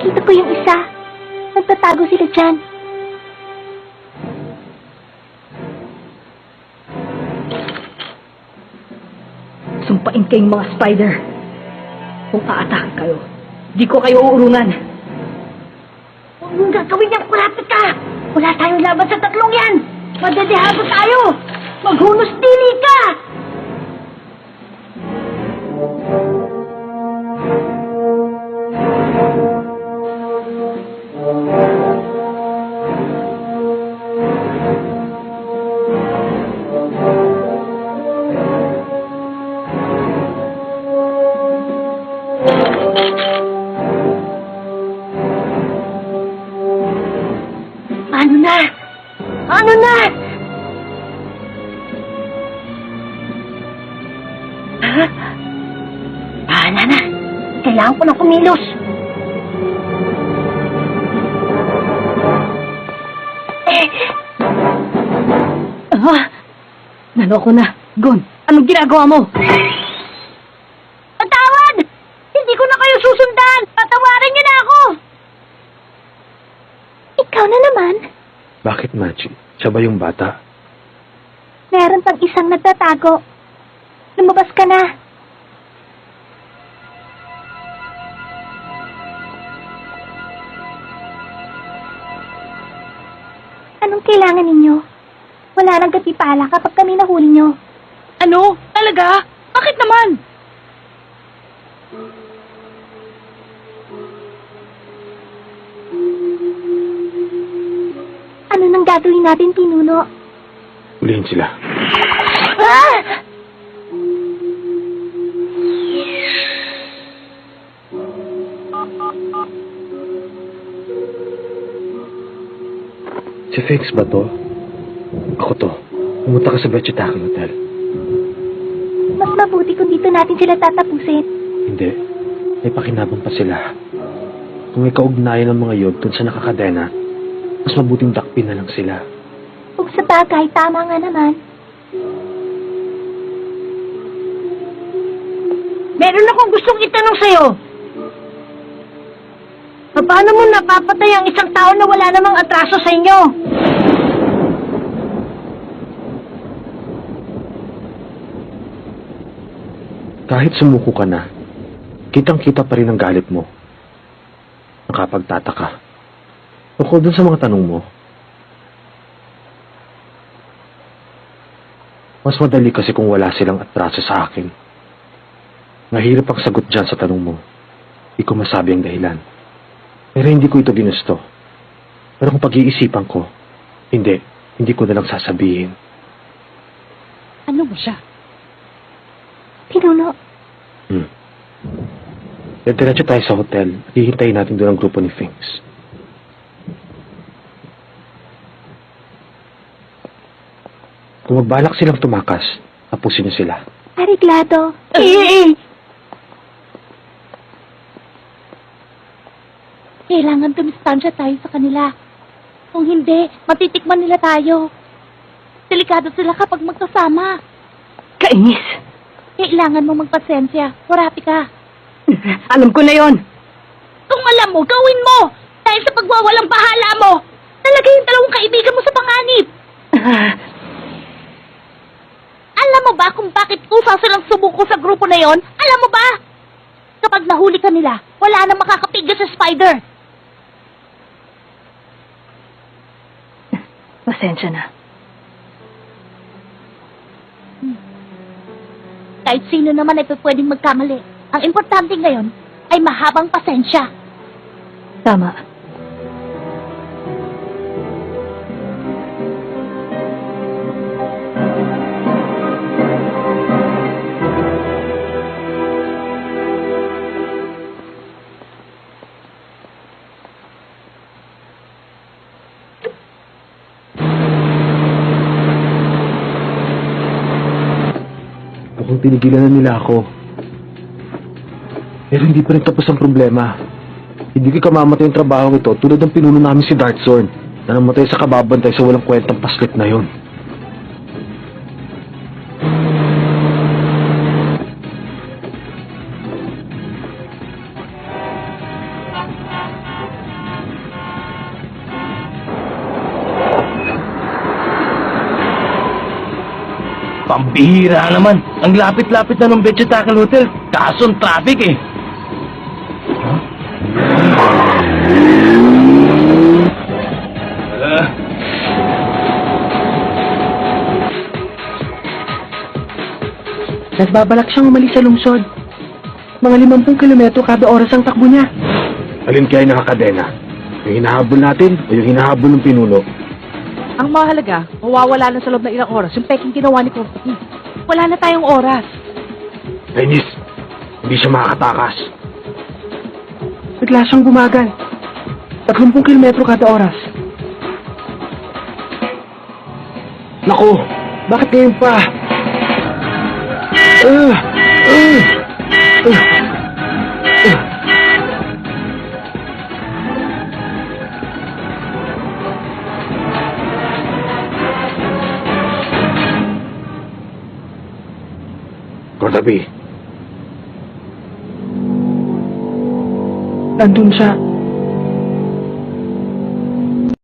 Nakita ko yung isa. Nagtatago sila dyan. Sumpain kayong mga spider. Kung aatake kayo, di ko kayo uurungan. Huwag mong gagawin niyang kurapit ka! Wala tayong laban sa tatlong yan! Madadihado tayo! Maghunos dili ka! Ano na? Ano na? Ha? Bahala na. Kailangan ko ng kumilos. Naloko na. Gon, anong ginagawa mo? Patawad! Hindi ko na kayo susundan! Patawarin niyo na ako! Ikaw na naman. Bakit, Machi? Siya ba yung bata? Meron pang isang nagtatago. Lumabas ka na. Anong kailangan ninyo? Wala nang gatipala kapag kami nahuli nyo. Ano? Talaga? Bakit naman? Ano nang gagawin natin, Pinuno? Ulihin sila. Ah! Si Fix ba to? Ako to. Pumunta ka sa Bechitaki Hotel. Mas mabuti kung dito natin sila tatapusin. Hindi. May pakinabang pa sila. Kung may kaugnayan ng mga yod dun sa nakakadena, mas mabuting dakpin na lang sila. Kung sa bagay, tama nga naman. Meron akong gustong itanong sa'yo. Paano mo napapatay ang isang tao na wala namang atraso sa inyo? Kahit sumuko ka na, kitang-kita pa rin ang galit mo. Nakapagtataka. Tungkol dun sa mga tanong mo, mas madali kasi kung wala silang atraso sa akin. Mahirap ang sagot dyan sa tanong mo. Hindi ko masabi ang dahilan. Pero hindi ko ito ginusto. Pero kung pag-iisipan ko, hindi ko nalang sasabihin. Ano ba siya? Pinuno, Diretso tayo sa hotel. Hihintayin natin doon ang grupo ni Finks. Kung magbalak silang tumakas, tapusin niyo sila. ariglado. Kailangan dumistansya tayo sa kanila. Kung hindi, matitikman nila tayo. Delikado sila kapag magkasama. Kainis. Kailangan mo magpasensya. Hurapi ka. Alam ko na yon. Kung alam mo, gawin mo! Dahil sa pagwawalang bahala mo, talaga yung dalawang kaibigan mo sa panganib. Alam mo ba kung bakit kusa silang sumuko sa grupo na yon? Alam mo ba? Kapag nahuli ka nila, wala nang makakapigil sa spider. Pasensya na. Kahit sino naman ay pwedeng magkamali. Ang importante ngayon ay mahabang pasensya. Tama. Mukhang tinigilan na nila ako. Pero hindi pa rin tapos ang problema. Hindi ko kamamatay yung trabaho ito tulad ng pinuno namin si Dartzorn na namatay sa kababantay sa walang kwentang paslit na yon. Pambihira naman. Ang lapit-lapit na ng Vegetable Hotel. Kaso ang traffic eh. Nagbabalak siyang umalis sa lungsod. Mga 50 kilometro kada oras ang takbo niya. Alin kaya yung nakakadena? Yung hinahabol natin o yung hinahabol ng pinuno? Ang mahalaga, mawawala na sa loob ng ilang oras yung peking ginawa ni Kurtiki. Wala na tayong oras. Dennis, hindi siya makakatakas. Bigla siyang bumagal. 30 kilometro kada oras. Naku, bakit ngayon pa? Cordabi, Nandun siya.